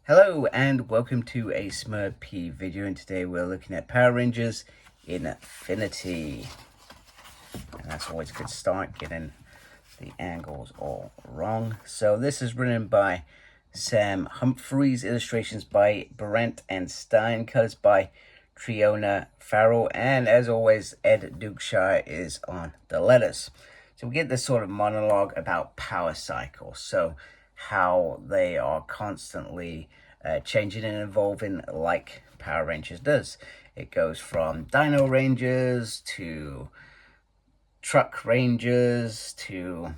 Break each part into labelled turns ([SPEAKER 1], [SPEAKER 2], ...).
[SPEAKER 1] Hello and welcome to a Smurp video, and today we're looking at Power Rangers Infinity. And that's always a good start, getting the angles all wrong. So this is written by Sam Humphries, illustrations by Brandt&Stein, colors by Triona Farrell, and as always, Ed Dukeshire is on the letters. So we get this sort of monologue about power cycles, so how they are constantly changing and evolving like Power Rangers does. It goes from Dino Rangers to Truck Rangers to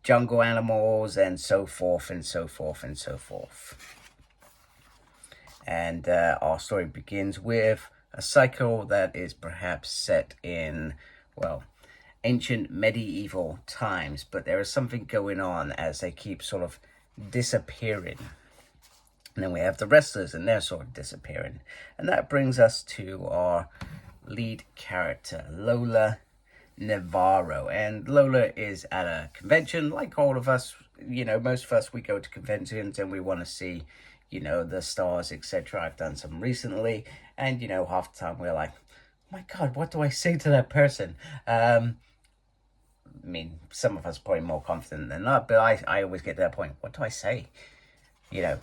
[SPEAKER 1] jungle animals and so forth and so forth and so forth. And our story begins with a cycle that is perhaps set in, well, ancient medieval times, but there is something going on as they keep sort of disappearing. And then we have the wrestlers and they're sort of disappearing. And that brings us to our lead character, Lola Navarro. And Lola is at a convention, like all of us. You know, most of us, we go to conventions and we want to see, you know, the stars, etc. I've done some recently, and you know, half the time we're like, oh my god, what do I say to that person? I mean, some of us are probably more confident than not, but I always get to that point, what do I say? You know,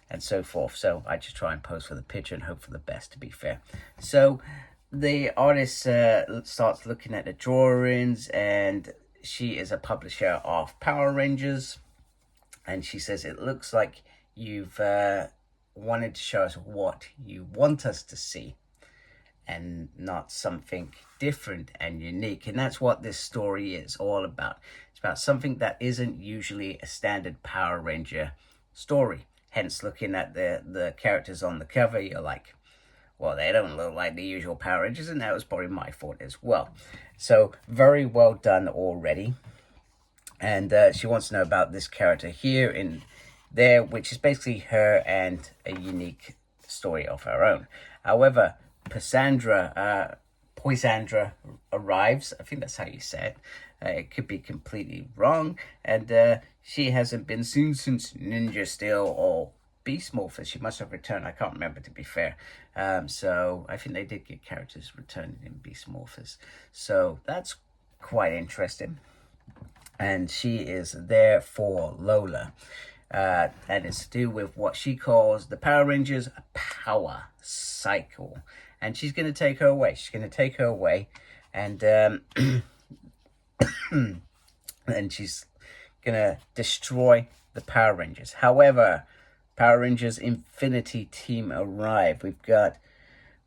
[SPEAKER 1] and so forth. So I just try and pose for the picture and hope for the best, to be fair. So the artist starts looking at the drawings, and she is a publisher of Power Rangers, and she says, it looks like you've wanted to show us what you want us to see and not something different and unique. And that's what this story is all about. It's about something that isn't usually a standard Power Ranger story. Hence, looking at the characters on the cover, you're like, well, they don't look like the usual Power Rangers, and that was probably my fault as well. So very well done already. And she wants to know about this character here in there, which is basically her and a unique story of her own. However, Poisandra arrives. I think that's how you say it. It could be completely wrong. And she hasn't been seen since Ninja Steel or Beast Morphers. She must have returned. I can't remember, to be fair. So I think they did get characters returning in Beast Morphers. So that's quite interesting. And she is there for Lola. And it's to do with what she calls the Power Rangers power cycle. And she's going to take her away. She's going to take her away. And and she's going to destroy the Power Rangers. However, Power Rangers Infinity team arrive. We've got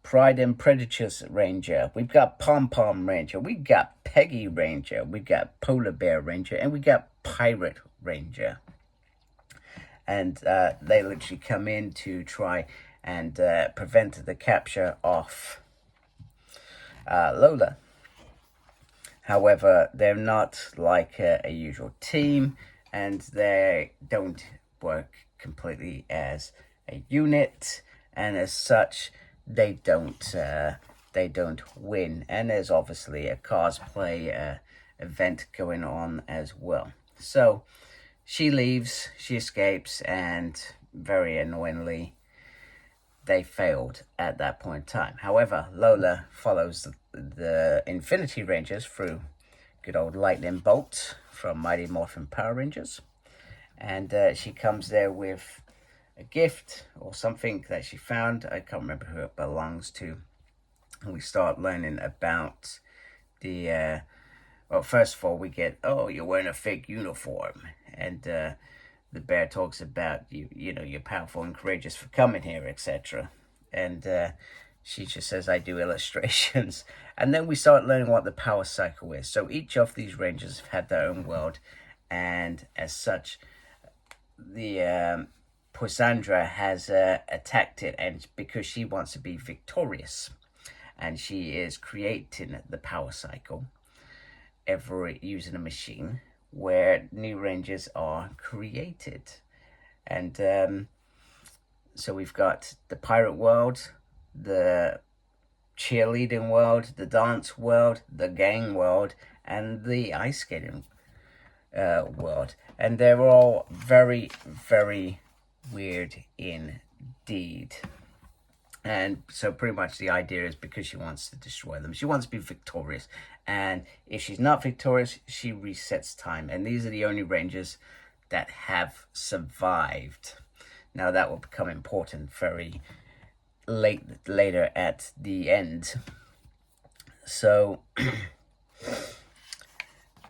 [SPEAKER 1] Pride and Predators Ranger. We've got Pom Pom Ranger. We've got Peggy Ranger. We've got Polar Bear Ranger. And we got Pirate Ranger. And they literally come in to try and prevent the capture of Lola. However, they're not like a usual team, and they don't work completely as a unit, and as such, they don't win. And there's obviously a cosplay event going on as well. So she leaves, she escapes, and very annoyingly, they failed at that point in time. However, Lola follows the Infinity Rangers through good old lightning bolt from Mighty Morphin Power Rangers. And she comes there with a gift or something that she found. I can't remember who it belongs to. And we start learning about the... well, first of all, we get, oh, you're wearing a fake uniform. And the bear talks about, you know, you're powerful and courageous for coming here, etc. And she just says, I do illustrations. And then we start learning what the power cycle is. So each of these rangers have had their own world. And as such, the Poisandra has attacked it, and because she wants to be victorious. And she is creating the power cycle using a machine where new rangers are created. And so we've got the pirate world, the cheerleading world, the dance world, the gang world, and the ice skating world. And they're all very, very weird indeed. And so pretty much the idea is because she wants to destroy them, she wants to be victorious. And if she's not victorious, she resets time. And these are the only Rangers that have survived. Now that will become important very later at the end. So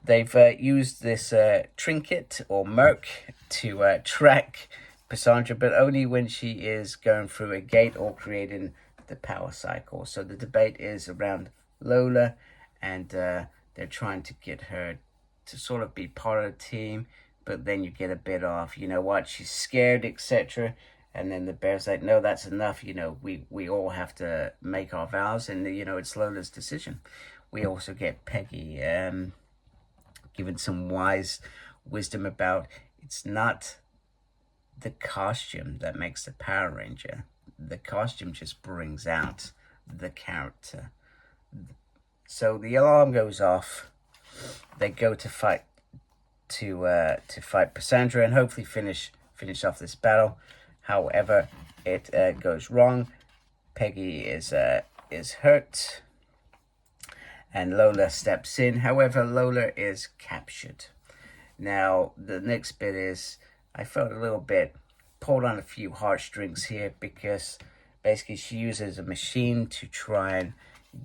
[SPEAKER 1] they've used this trinket or merc to track Poisandra, but only when she is going through a gate or creating the power cycle. So the debate is around Lola, and they're trying to get her to sort of be part of the team, but then you get a bit off, you know what, she's scared, etc. And then the bear's like, no, that's enough, you know, we all have to make our vows, and, you know, it's Lola's decision. We also get Peggy given some wise wisdom about it's not the costume that makes the Power Ranger. The costume just brings out the character. So the alarm goes off. They go to fight Poisandra and hopefully finish off this battle. However, it goes wrong. Peggy is hurt, and Lola steps in. However, Lola is captured. Now the next bit is, I felt a little bit pulled on a few heartstrings here, because basically she uses a machine to try and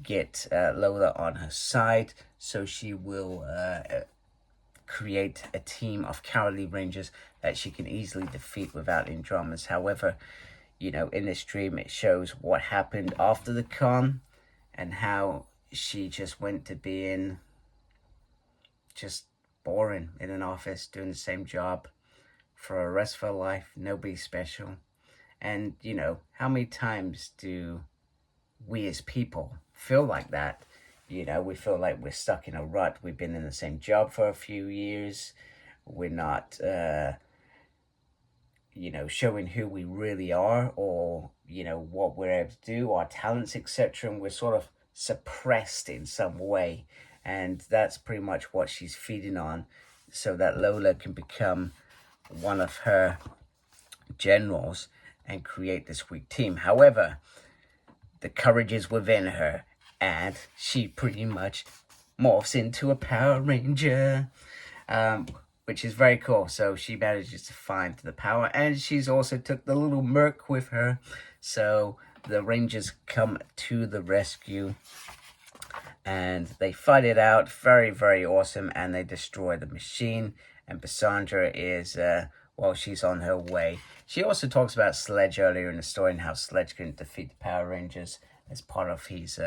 [SPEAKER 1] get Lola on her side, so she will create a team of cowardly Rangers that she can easily defeat without any dramas. However, you know, in this dream it shows what happened after the con and how she just went to being just boring in an office doing the same job for the rest of her life, nobody special. And, you know, how many times do we as people feel like that? You know, we feel like we're stuck in a rut. We've been in the same job for a few years. We're not, you know, showing who we really are, or, you know, what we're able to do, our talents, etc. And we're sort of suppressed in some way. And that's pretty much what she's feeding on, so that Lola can become one of her generals and create this weak team. However, the courage is within her, and she pretty much morphs into a Power Ranger, which is very cool. So she manages to find the power, and she's also took the little merc with her. So the Rangers come to the rescue, and they fight it out. Very, very awesome, and they destroy the machine. And Poisandra is, well, she's on her way. She also talks about Sledge earlier in the story, and how Sledge couldn't defeat the Power Rangers as part of his,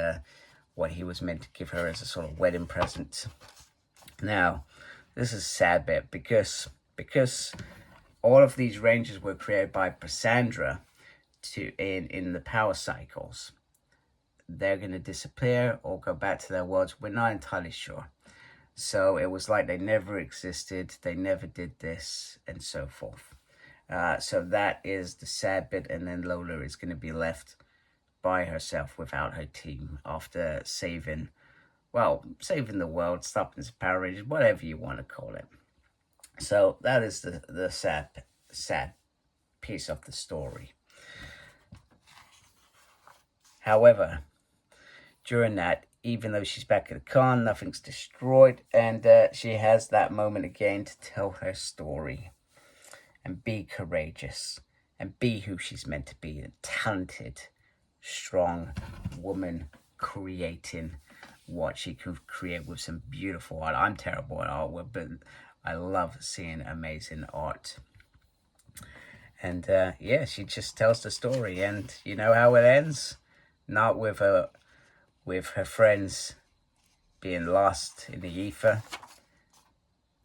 [SPEAKER 1] what he was meant to give her as a sort of wedding present. Now, this is a sad bit, because all of these Rangers were created by Poisandra in the power cycles. They're going to disappear or go back to their worlds. We're not entirely sure. So it was like they never existed, they never did this, and so forth. So that is the sad bit, and then Lola is going to be left by herself without her team after saving the world, stopping the Power Rangers, whatever you want to call it. So that is the sad piece of the story. However, during that, even though she's back at the con, nothing's destroyed, and she has that moment again to tell her story and be courageous and be who she's meant to be, a talented, strong woman creating what she can create with some beautiful art. I'm terrible at artwork, but I love seeing amazing art. And yeah, she just tells the story, and you know how it ends? Not with her friends being lost in the ether.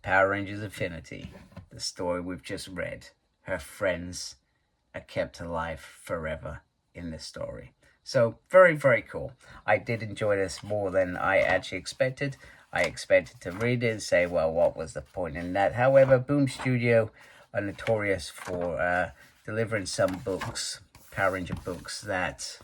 [SPEAKER 1] Power Rangers Infinity, the story we've just read. Her friends are kept alive forever in this story. So very, very cool. I did enjoy this more than I actually expected. I expected to read it and say, well, what was the point in that? However, Boom Studio are notorious for delivering some books, Power Ranger books, that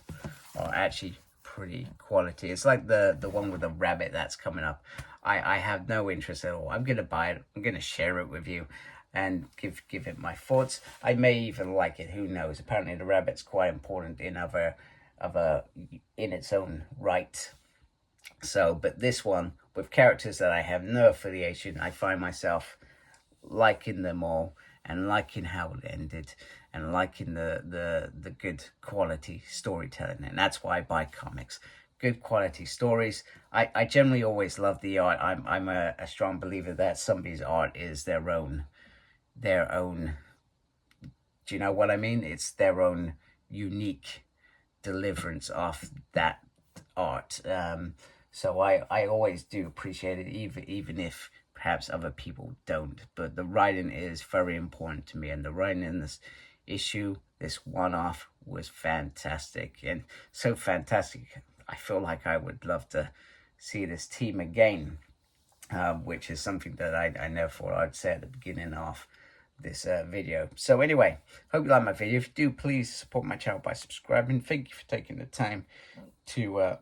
[SPEAKER 1] are actually pretty quality. It's like the one with the rabbit that's coming up. I have no interest at all. I'm going to buy it. I'm going to share it with you. and give it my thoughts. I may even like it, who knows. Apparently the rabbit's quite important in in its own right. So, but this one, with characters that I have no affiliation, I find myself liking them all, and liking how it ended, and liking the good quality storytelling. And that's why I buy comics. Good quality stories. I generally always love the art. I'm a strong believer that somebody's art is their own, do you know what I mean? It's their own unique deliverance of that art. So I always do appreciate it, even if perhaps other people don't. But the writing is very important to me, and the writing in this issue, this one-off, was fantastic. And so fantastic, I feel like I would love to see this team again, which is something that I never thought I'd say at the beginning of this video. So anyway, hope you like my video. If you do, please support my channel by subscribing. Thank you for taking the time to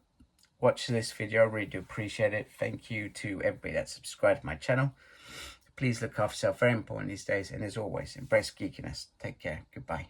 [SPEAKER 1] watch this video. I really do appreciate it. Thank you to everybody that subscribed to my channel. Please look after yourself, very important these days. And as always, embrace geekiness. Take care. Goodbye.